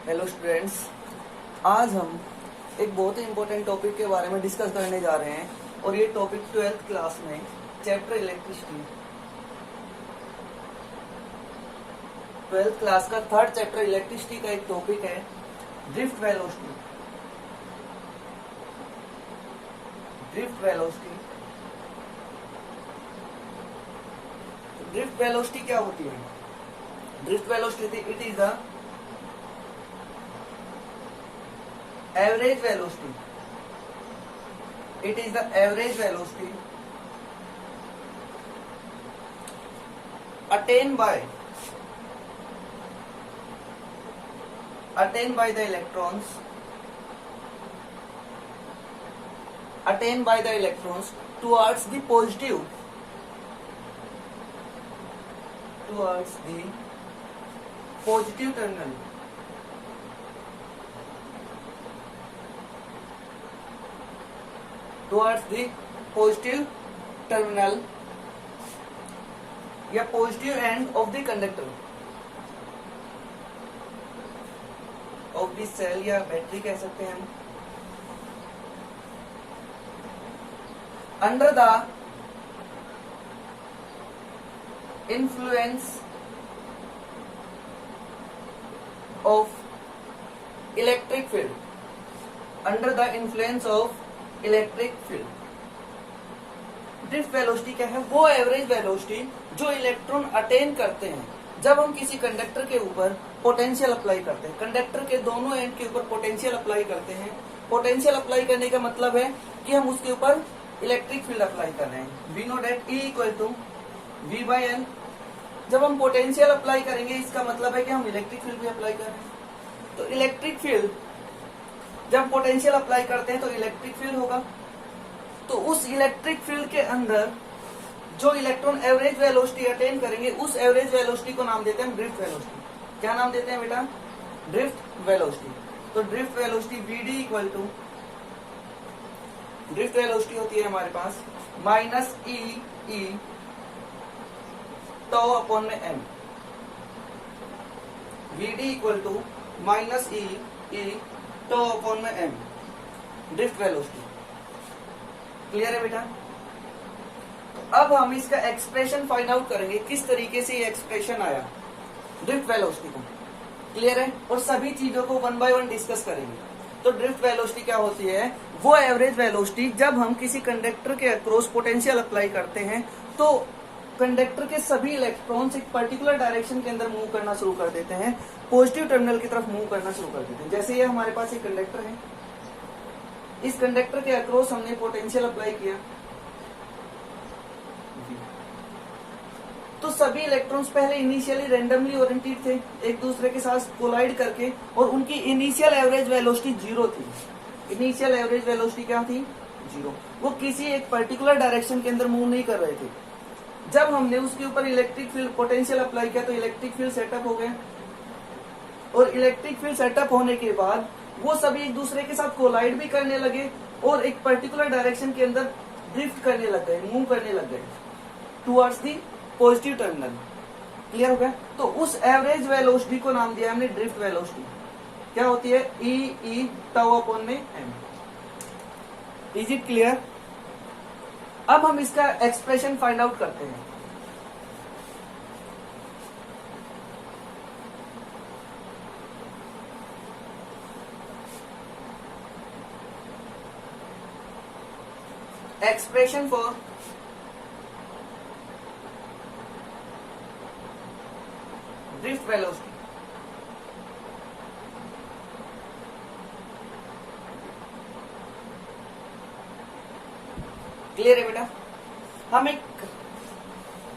Hello students, आज हम एक बहुत ही इम्पोर्टेंट टॉपिक के बारे में डिस्कस करने जा रहे हैं और ये टॉपिक 12th क्लास में चैप्टर इलेक्ट्रिसिटी 12th क्लास का थर्ड चैप्टर इलेक्ट्रिसिटी का एक टॉपिक है drift velocity. Drift velocity drift velocity क्या होती है? Drift velocity it is the average velocity. It is the average velocity attained by the electrons towards the positive terminal. Towards the positive terminal या positive end of the conductor of the cell या battery कह सकते हैं हम। Under the influence of electric field, under the influence of electric field. Drift velocity क्या है? वो average velocity जो इलेक्ट्रॉन अटेन करते हैं जब हम किसी कंडक्टर के ऊपर पोटेंशियल अप्लाई करते हैं। कंडक्टर के दोनों एंड के ऊपर पोटेंशियल अप्लाई करते हैं। पोटेंशियल अप्लाई करने का मतलब है कि हम उसके ऊपर इलेक्ट्रिक फील्ड अप्लाई कर रहे हैं। We know that E equal to V/N। जब हम पोटेंशियल अप्लाई करेंगे इसका मतलब है कि हम इलेक्ट्रिक फील्ड भी अप्लाई कर रहे हैं। तो इलेक्ट्रिक फील्ड जब पोटेंशियल अप्लाई करते हैं तो इलेक्ट्रिक फील्ड होगा। तो उस इलेक्ट्रिक फील्ड के अंदर जो इलेक्ट्रॉन एवरेज वेलोसिटी अटेन करेंगे उस एवरेज वेलोसिटी को नाम देते हैं ड्रिफ्ट वेलोसिटी। क्या नाम देते हैं बेटा? Drift velocity. तो drift velocity VD equal to drift velocity होती है हमारे पास माइनस E टॉ अपॉन में m। VD equal to minus E tau upon में m, ड्रिफ्ट वेलोसिटी। क्लियर है बेटा? तो अब हम इसका एक्सप्रेशन फाइंड आउट करेंगे किस तरीके से ये एक्सप्रेशन आया ड्रिफ्ट वेलोसिटी का। क्लियर है? और सभी चीजों को वन बाय वन डिस्कस करेंगे। तो ड्रिफ्ट वेलोसिटी क्या होती है? वो एवरेज वेलोसिटी जब हम किसी कंडक्टर के अक्रॉस पोटेंशियल अप्लाई करते हैं तो कंडक्टर के सभी इलेक्ट्रॉन्स एक पर्टिकुलर डायरेक्शन के अंदर मूव करना शुरू कर देते हैं, पॉजिटिव टर्मिनल की तरफ मूव करना शुरू कर देते हैं। जैसे ये हमारे पास एक कंडक्टर है, इस कंडक्टर के अक्रॉस हमने पोटेंशियल अप्लाई किया तो सभी इलेक्ट्रॉन्स पहले इनिशियली रैंडमली ओरिएंटेड थे, एक दूसरे के साथ कोलाइड करके, और उनकी इनिशियल एवरेज वेलोसिटी 0 थी। इनिशियल एवरेज वेलोसिटी क्या थी? 0। वो किसी एक पर्टिकुलर डायरेक्शन के अंदर मूव नहीं कर रहे थे। जब हमने उसके ऊपर इलेक्ट्रिक फील्ड पोटेंशियल अप्लाई किया तो इलेक्ट्रिक फील्ड सेटअप हो गया, और इलेक्ट्रिक फील्ड सेटअप होने के बाद वो सभी एक दूसरे के साथ कोलाइड भी करने लगे और एक पर्टिकुलर डायरेक्शन के अंदर ड्रिफ्ट करने लग गए, मूव करने लग गए towards the positive terminal. Clear हो गया? तो उस एवरेज वेलोसिटी को नाम दिया हमने ड्रिफ्ट वेलोसिटी। क्या होती है? E टॉ अपॉन में m। Is it clear? अब हम इसका एक्सप्रेशन फाइंड आउट करते हैं। Expression for drift velocity. Clear है बेटा? हम एक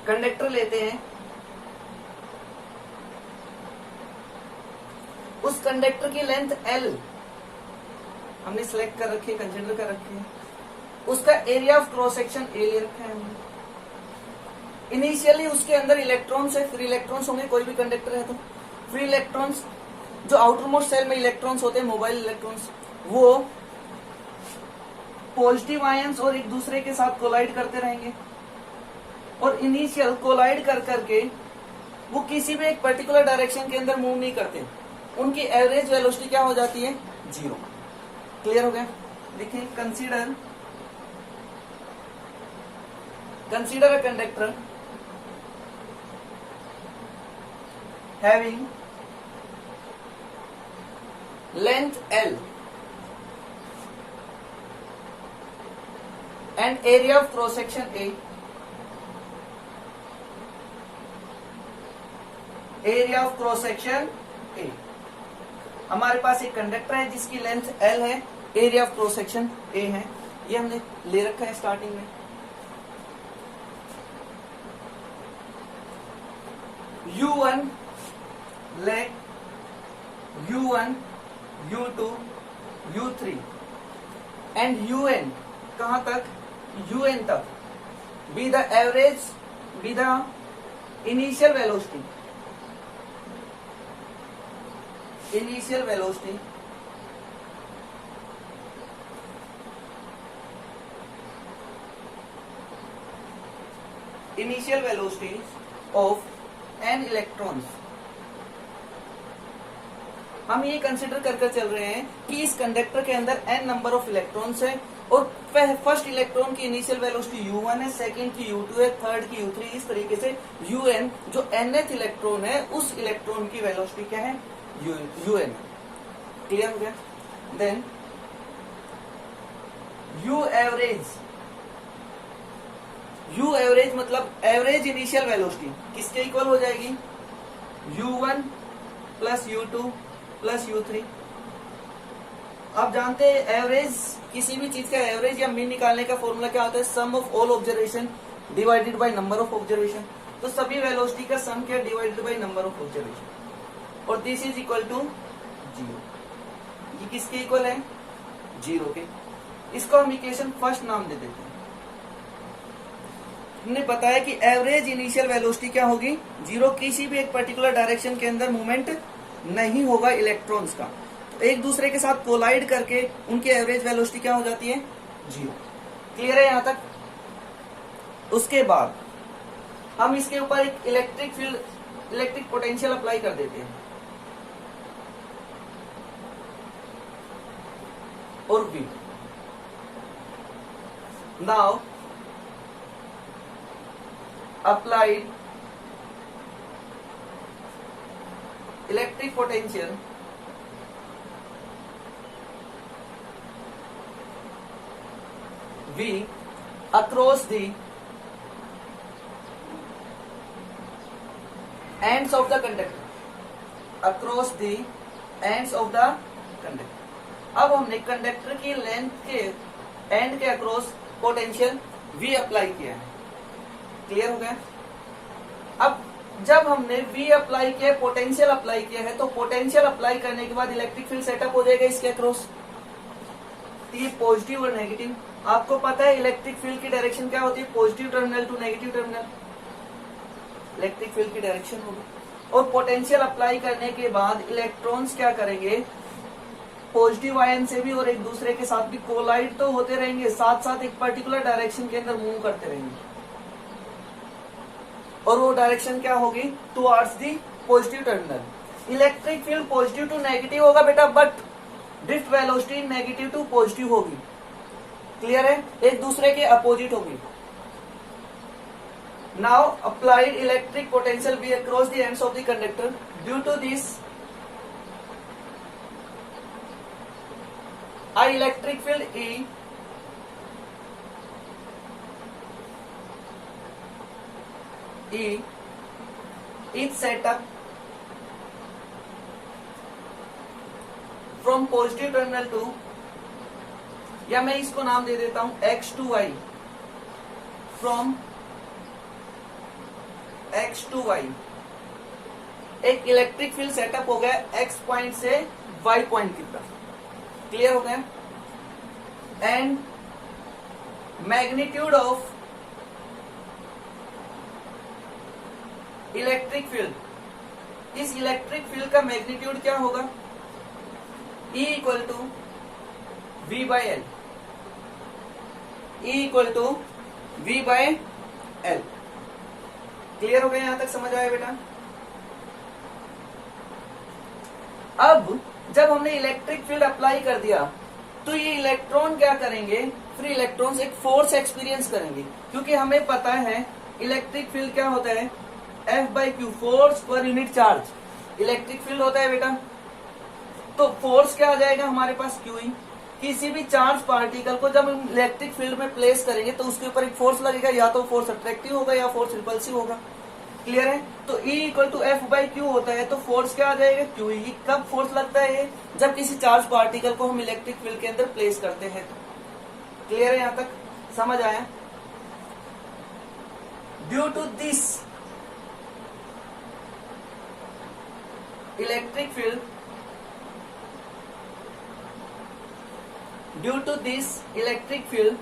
कंडक्टर लेते हैं, उस कंडक्टर की लेंथ L हमने सिलेक्ट कर रखी है, कंसिडर कर रखी है। उसका area of cross section A ले रखा है हमने। इनिशियली उसके अंदर इलेक्ट्रॉन्स है, फ्री इलेक्ट्रॉन्स होंगे, कोई भी कंडक्टर है तो फ्री इलेक्ट्रॉन्स जो आउटर मोस्ट सेल में इलेक्ट्रॉन्स होते हैं, मोबाइल इलेक्ट्रॉन्स, वो पॉजिटिव आयंस और एक दूसरे के साथ कोलाइड करते रहेंगे और इनिशियल कोलाइड कर करके वो किसी भी एक पर्टिकुलर डायरेक्शन के अंदर मूव नहीं करते। उनकी एवरेज वेलोसिटी क्या हो जाती है, 0। क्लियर हो गया। देखिए, consider a conductor having length L and area of cross section A, area of cross section A। हमारे पास एक कंडक्टर है जिसकी लेंथ L है, area of cross section A है। ये हमने ले रखा है स्टार्टिंग में। U1 late U1 U2 U3 and UN कहां तक, UN तक be the average, be the initial velocity, initial velocity of n electrons। हम ये कंसिडर कर चल रहे हैं कि इस कंडक्टर के अंदर n नंबर ऑफ इलेक्ट्रॉन्स है और फर्स्ट इलेक्ट्रॉन की इनिशियल वेलोसिटी U1 है, सेकंड की U2 है, थर्ड की U3, इस तरीके से UN जो nth इलेक्ट्रॉन है उस इलेक्ट्रॉन की वेलोसिटी क्या है, UN। क्लियर हो गया। देन U एवरेज मतलब एवरेज इनिशियल वेलोसिटी किसके इक्वल हो जाएगी, U1 plus U2 plus U3। आप जानते हैं एवरेज, किसी भी चीज का एवरेज या मीन निकालने का फॉर्मूला क्या होता है, sum of all observation divided by number of observation. तो सभी वेलोसिटी का सम क्या, divided by number of observation, और दिस इज इक्वल टू 0। ये किसके इक्वल है, 0 के। इसको हम इक्वेशन फर्स्ट नाम दे देते हैं। हमने बताया कि एवरेज इनिशियल वेलोसिटी क्या होगी, 0। किसी भी एक पर्टिकुलर डायरेक्शन के अंदर मूवमेंट नहीं होगा इलेक्ट्रॉन्स का, तो एक दूसरे के साथ कोलाइड करके उनकी एवरेज वेलोसिटी क्या हो जाती है, 0। क्लियर है यहां तक। उसके बाद हम इसके ऊपर एक electric field, electric potential apply कर देते हैं, और V। Now applied electric potential V across the ends of the conductor, across the ends of the conductor। अब हमने कंडक्टर की लेंथ के एंड के अक्रॉस पोटेंशियल V अप्लाई किया है। क्लियर हो गया। अब जब हमने V अप्लाई किया, पोटेंशियल अप्लाई किया है, तो पोटेंशियल अप्लाई करने के बाद इलेक्ट्रिक फील्ड सेटअप हो जाएगा इसके अक्रॉस। ये पॉजिटिव और नेगेटिव, आपको पता है इलेक्ट्रिक फील्ड की डायरेक्शन क्या होती है, positive terminal to negative terminal electric field की डायरेक्शन होगी। और पोटेंशियल अप्लाई करने के बाद इलेक्ट्रॉन्स क्या करेंगे, पॉजिटिव आयन से भी और एक दूसरे के साथ भी कोलाइड तो होते रहेंगे, साथ साथ एक पर्टिकुलर डायरेक्शन के अंदर मूव करते रहेंगे। और वो डायरेक्शन क्या होगी, towards the positive terminal. Electric field positive to negative होगा बेटा, but drift velocity negative to positive होगी। क्लियर है, एक दूसरे के अपोजिट होगी। Now applied electric potential be across the ends of the conductor. Due to this a electric field E is set up from positive terminal to, या मैं इसको नाम दे देता हूं x to y, from x to y। एक electric field setup हो गया x point से y पॉइंट की तरफ। क्लियर हो गया। And magnitude of electric field, इस इलेक्ट्रिक फील्ड का मैग्नीट्यूड क्या होगा, E equal to V by l, E equal to V by l. Clear हो गया, यहां तक समझ आया बेटा। अब जब हमने इलेक्ट्रिक फील्ड अप्लाई कर दिया तो ये इलेक्ट्रॉन क्या करेंगे, फ्री इलेक्ट्रॉन्स एक फोर्स एक्सपीरियंस करेंगे, क्योंकि हमें पता है इलेक्ट्रिक फील्ड क्या होता है, F/Q, force per unit charge electric field होता है बेटा। तो फोर्स क्या आ जाएगा हमारे पास, QE। किसी भी चार्ज पार्टिकल को जब हम इलेक्ट्रिक फील्ड में प्लेस करेंगे तो उसके ऊपर एक फोर्स लगेगा, या तो फोर्स अट्रैक्टिव होगा या फोर्स रिपल्सिव होगा। क्लियर है? तो E=F/Q होता है, तो फोर्स क्या आ जाएगा, QE। कब फोर्स लगता है ये, जब किसी चार्ज पार्टिकल को हम इलेक्ट्रिक फील्ड के अंदर प्लेस करते हैं। क्लियर है? यहां तक समझ आया? Due to this electric field, due to this electric field,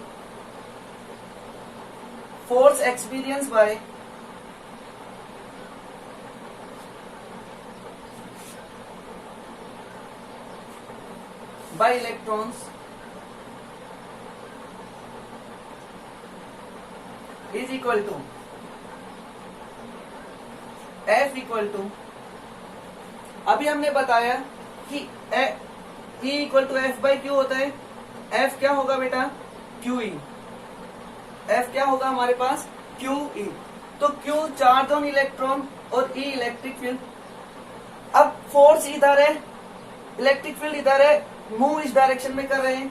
force experienced by electrons is equal to F equal to, अभी हमने बताया कि E=F/Q होता है। F क्या होगा बेटा, QE। F क्या होगा हमारे पास, QE। तो Q चार्ज ऑन इलेक्ट्रॉन और E इलेक्ट्रिक फील्ड। अब फोर्स इधर है, इलेक्ट्रिक फील्ड इधर है, मूव इस डायरेक्शन में कर रहे हैं,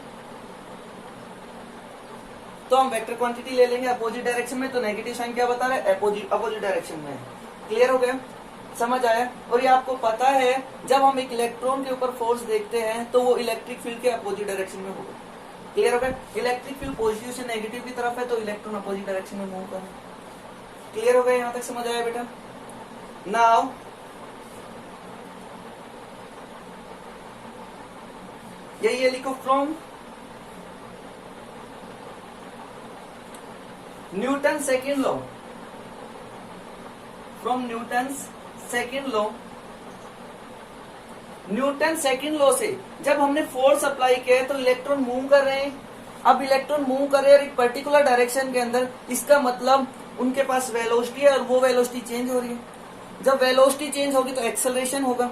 तो हम वेक्टर क्वांटिटी ले लेंगे अपोजिट डायरेक्शन में, तो नेगेटिव साइन क्या बता रहा है, अपोजिट डायरेक्शन में है। क्लियर हो गया? समझ आया? और ये आपको पता है जब हम एक इलेक्ट्रॉन के ऊपर फोर्स देखते हैं तो वो इलेक्ट्रिक फील्ड के अपोजिट डायरेक्शन में होगा। क्लियर हो गया? इलेक्ट्रिक फील्ड पॉजिटिव से नेगेटिव की तरफ है तो इलेक्ट्रॉन अपोजिट डायरेक्शन में मूव कर रहा है। क्लियर हो गया? यहां तक समझ आया बेटा? नाउ ये लिखो, from Newton second law, from Newton second law, Newton second law से जब हमने फोर्स अप्लाई किया है तो इलेक्ट्रॉन मूव कर रहे हैं। अब इलेक्ट्रॉन मूव कर रहे हैं एक पर्टिकुलर डायरेक्शन के अंदर, इसका मतलब उनके पास वेलोसिटी है और वो वेलोसिटी चेंज हो रही है। जब वेलोसिटी चेंज होगी तो एक्सेलरेशन होगा,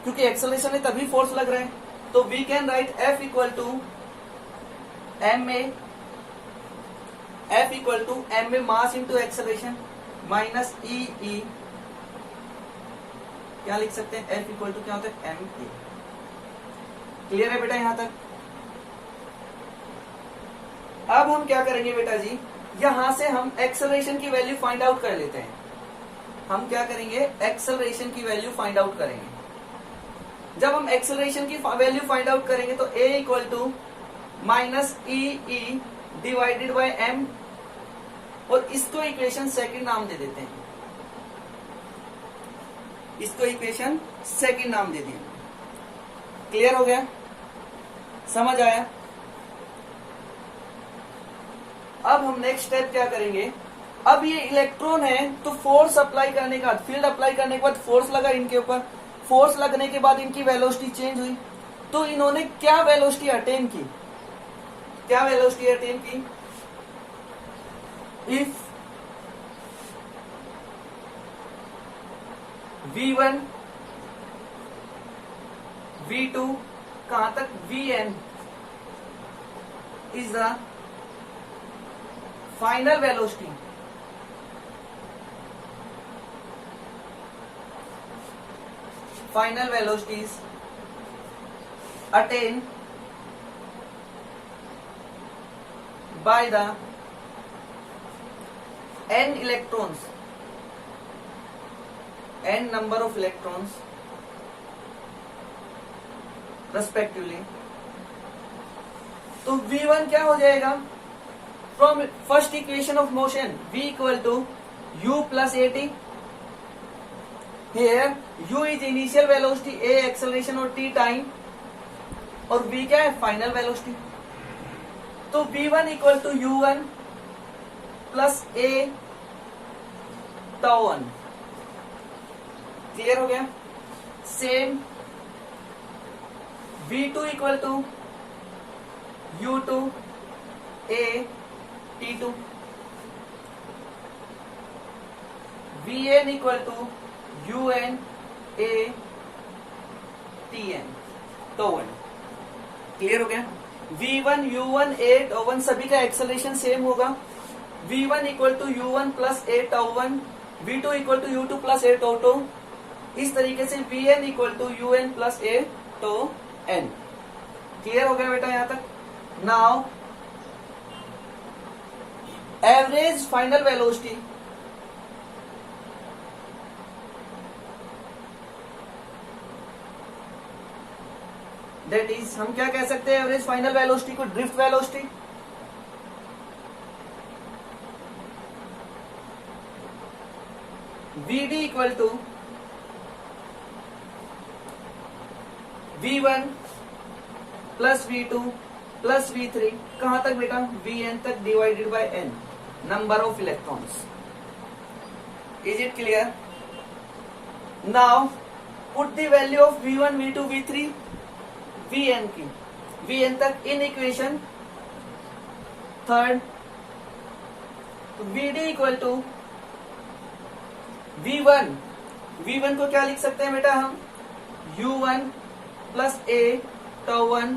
क्योंकि एक्सेलरेशन है तभी फोर्स लग रहा है। तो we can write F equal to ma mass into acceleration minus E। क्या लिख सकते हैं, F इक्वल टू क्या होता है, ma। क्लियर है बेटा यहां तक? अब हम क्या करेंगे बेटा जी, यहां से हम एक्सेलरेशन की वैल्यू फाइंड आउट कर लेते हैं। हम क्या करेंगे, एक्सेलरेशन की वैल्यू फाइंड आउट करेंगे। जब हम एक्सेलरेशन की वैल्यू फाइंड आउट करेंगे तो a equal to minus E divided by m, और इसको इक्वेशन सेकंड नाम दे देते हैं, इसको इक्वेशन सेकंड नाम दे दिया। क्लियर हो गया? समझ आया? अब हम नेक्स्ट स्टेप क्या करेंगे, अब ये इलेक्ट्रॉन है तो फोर्स अप्लाई करने के बाद, फील्ड अप्लाई करने के बाद फोर्स लगा इनके ऊपर, फोर्स लगने के बाद इनकी वेलोसिटी चेंज हुई, तो इन्होंने क्या वेलोसिटी अटेन की, क्या वेलोसिटी अटेन की, इफ V1 V2 कहां तक, Vn is the final velocity, final velocities attain by the n electrons, n number of electrons respectively। तो V1 क्या हो जाएगा, from first equation of motion V equal to u plus at। Here u is initial velocity, a acceleration और t time, और v क्या है, final velocity. तो V1 equal to u1 plus a tau 1। Clear हो गया? Same V2 equal to u2 a t2, Vn equal to un a Tn तो 1 clear हो गया। v1 u1 a tau 1 सभी का एक्सेलरेशन सेम होगा। v1 equal to u1 plus a tau 1, v2 equal to u2 plus a tau 2। इस तरीके से vn equal to un plus a tau n। Clear हो गया बेटा यहां तक। Now average final velocity that is, हम क्या कह सकते हैं एवरेज फाइनल वेलोसिटी को? Drift velocity. vd equal to v1 plus v2 plus v3 कहां तक बेटा? vn तक divided by n, number of electrons. Is it clear? Now put the value of v1 v2 v3 vn की, vn तक in equation third. तो vd equal to v1 को क्या लिख सकते हैं बेटा हम? u1 plus a tau 1,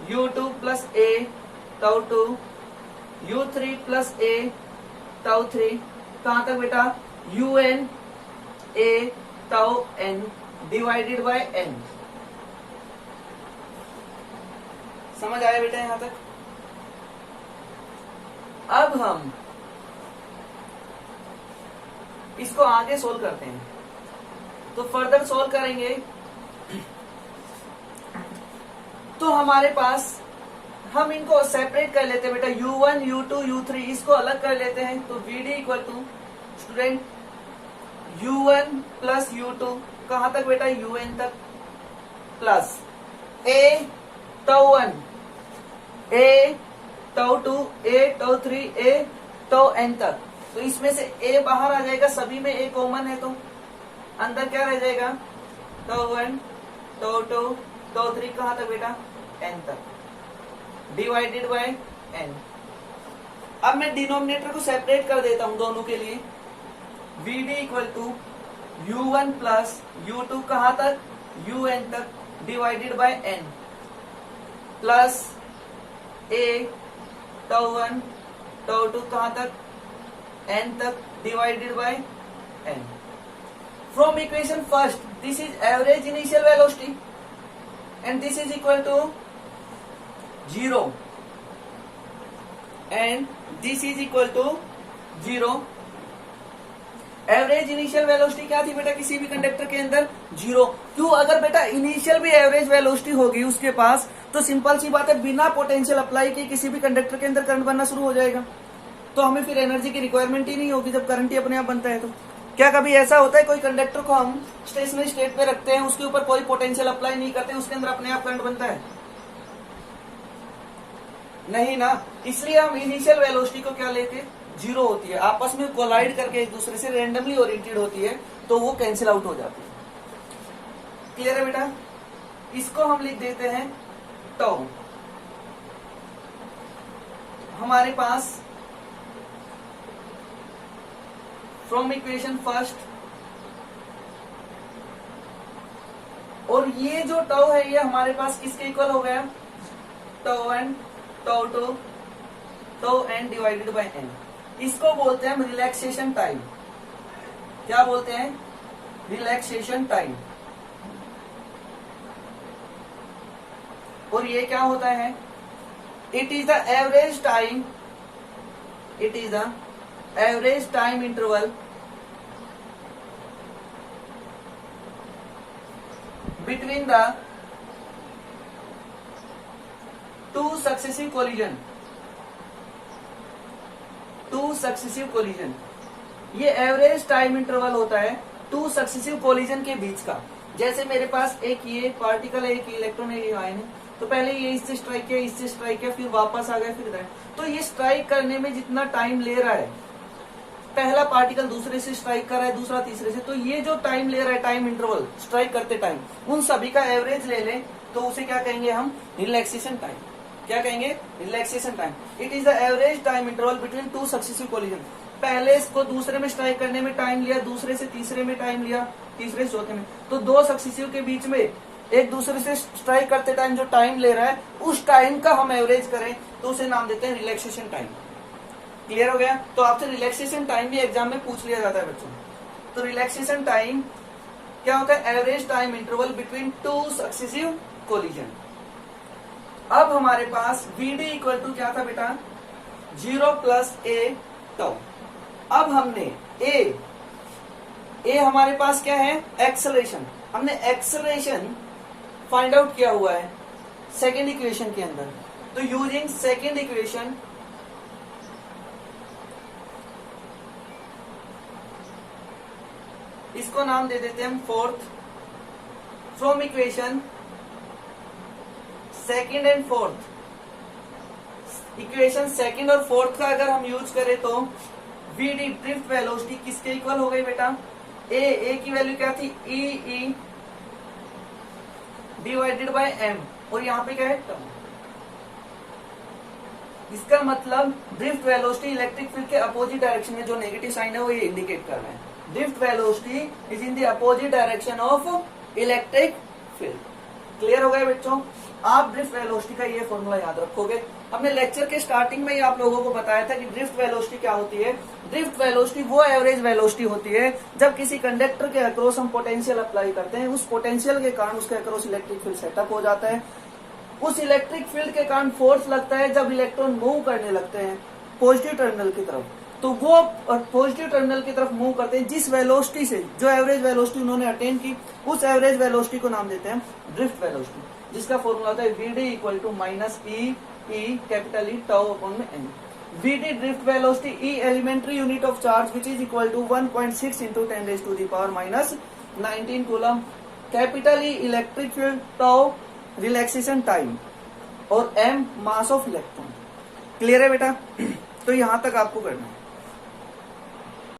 u2 plus a tau 2, u3 plus a tau 3 कहां तक बेटा? un a tau n divided by n। समझ आया बेटा यहां तक? अब हम इसको आगे सोल्व करते हैं। तो फर्दर सोल्व करेंगे तो हमारे पास, हम इनको सेपरेट कर लेते हैं बेटा, u1 u2 u3 इसको अलग कर लेते हैं। तो vd equal to student u1 plus u2 कहां तक बेटा? un तक, plus a tau 1 a tau 2 a tau 3 a tau n तक। तो इसमें से a बाहर आ जाएगा, सभी में a कॉमन है, तो अंदर क्या रह जाएगा? tau 1 tau 2 tau 3 कहां तक बेटा? n तक डिवाइडेड बाय n। अब मैं डिनोमिनेटर को सेपरेट कर देता हूं दोनों के लिए। vd equal to u1 plus u2 कहां तक? un तक divided by n, plus a tau 1 tau 2 कहां तक? n तक divided by n। From equation first, this is average initial velocity and this is equal to 0 and this is equal to 0। Average initial velocity क्या थी बेटा किसी भी conductor के अंदर? 0। क्यों? अगर बेटा इनिशियल भी एवरेज वेलोसिटी होगी उसके पास, तो सिंपल सी बात है, बिना पोटेंशियल अप्लाई किए किसी भी कंडक्टर के अंदर करंट बनना शुरू हो जाएगा। तो हमें फिर एनर्जी की रिक्वायरमेंट ही नहीं होगी जब करंट ही अपने आप बनता है। तो क्या कभी ऐसा होता है कोई कंडक्टर को हम स्टेशनरी स्टेट पे रखते हैं, उसके ऊपर कोई पोटेंशियल अप्लाई नहीं करते, उसके अंदर अपने आप करंट बनता है? नहीं ना। इसलिए हम इनिशियल वेलोसिटी को क्या लेते हैं? 0 होती है, आपस में कोलाइड करके एक दूसरे से रेंडमली ओरिएंटेड होती है, तो वो कैंसिल आउट हो जाती है। क्लियर है बेटा? इसको हम लिख देते हैं टाउ। हमारे पास फ्रॉम इक्वेशन फर्स्ट, और ये जो टाउ है ये हमारे पास किसके इक्वल हो गया? Tau 1 tau 2 tau n divided by n। इसको बोलते हैं हम रिलैक्सेशन टाइम। क्या बोलते हैं? Relaxation time. और ये क्या होता है? It is the average time, it is the average time interval between the two successive collision, two successive collision. ये एवरेज टाइम इंटरवल होता है टू सक्सेसिव कोलिजन के बीच का। जैसे मेरे पास एक ये पार्टिकल है, एक इलेक्ट्रॉन है, ये आयन है, तो पहले ये इससे स्ट्राइक किया, इससे स्ट्राइक किया, फिर वापस आ गया, फिर इधर। तो ये स्ट्राइक करने में जितना टाइम ले रहा है, पहला पार्टिकल दूसरे से स्ट्राइक कर रहा है, दूसरा तीसरे से, तो ये जो टाइम ले रहा है, टाइम इंटरवल स्ट्राइक करते टाइम, उन सभी का एवरेज ले लें तो उसे क्या कहेंगे हम? Relaxation time. क्या कहेंगे? Relaxation time. It is the average time interval between two successive collision. पहले इसको दूसरे में स्ट्राइक करने में टाइम लिया, दूसरे से तीसरे में टाइम लिया, तीसरे से चौथे में, तो दो सक्सेसिव के बीच में एक दूसरे से स्ट्राइक करते टाइम जो टाइम ले रहा है उस टाइम का हम एवरेज करें तो उसे नाम देते हैं रिलैक्सेशन टाइम। क्लियर हो गया? तो आपसे रिलैक्सेशन टाइम भी एग्जाम में पूछ लिया जाता है बच्चों। तो रिलैक्सेशन टाइम क्या होता है? Average time interval between two successive collision. अब हमारे पास VD इक्वल टू क्या था बेटा? 0 प्लस ए टाउ। अब हमने ए हमारे पास क्या है? एक्सेलरेशन। हमने एक्सेलरेशन फाइंड आउट किया हुआ है सेकेंड इक्वेशन के अंदर। तो यूजिंग सेकेंड इक्वेशन इसको नाम दे देते हैं हम fourth. From equation second and fourth, equation second और फोर्थ का अगर हम यूज करें तो VD ड्रिफ्ट वेलोसिटी किसके इक्वल हो गई बेटा? ए की वैल्यू क्या थी? ई डिवाइडेड बाय एम, और यहाँ पे क्या है? टर्म। इसका मतलब ड्रिफ्ट वेलोसिटी इलेक्ट्रिक फील्ड के अपोजिट डायरेक्शन में, जो नेगेटिव साइन है वो ये इंडिकेट कर रहा है। Drift velocity is in the opposite direction of electric field. Clear हो गया बच्चों? आप ड्रिफ्ट वेलोसिटी का ये फॉर्मूला याद रखोगे। हमने लेक्चर के स्टार्टिंग में ही आप लोगों को बताया था कि ड्रिफ्ट वेलोसिटी क्या होती है। ड्रिफ्ट वेलोसिटी वो एवरेज वेलोसिटी होती है जब किसी कंडक्टर के अक्रॉस हम पोटेंशियल अप्लाई करते हैं, उस पोटेंशियल के कारण उसके अक्रॉस इलेक्ट्रिक फील्ड सेटअप हो जाता है। उस इलेक्ट्रिक फील्ड के कारण फोर्स लगता है जब इलेक्ट्रॉन मूव करने लगते हैं पॉजिटिव टर्मिनल की तरफ। तो वो पॉजिटिव टर्मिनल की तरफ मूव करते हैं जिस वेलोसिटी से, जो एवरेज वेलोसिटी उन्होंने अटेन की, उस एवरेज वेलोसिटी को नाम देते हैं ड्रिफ्ट वेलोसिटी, जिसका फॉर्मूला होता है VD equal to minus E capital E tau upon में N. VD drift velocity, E elementary unit of charge which is equal to 1.6 into 10⁻⁻⁻19 coulomb. Capital E electric field, tau relaxation time, और m mass of electron. Clear है बेटा? तो यहां तक आपको करना है।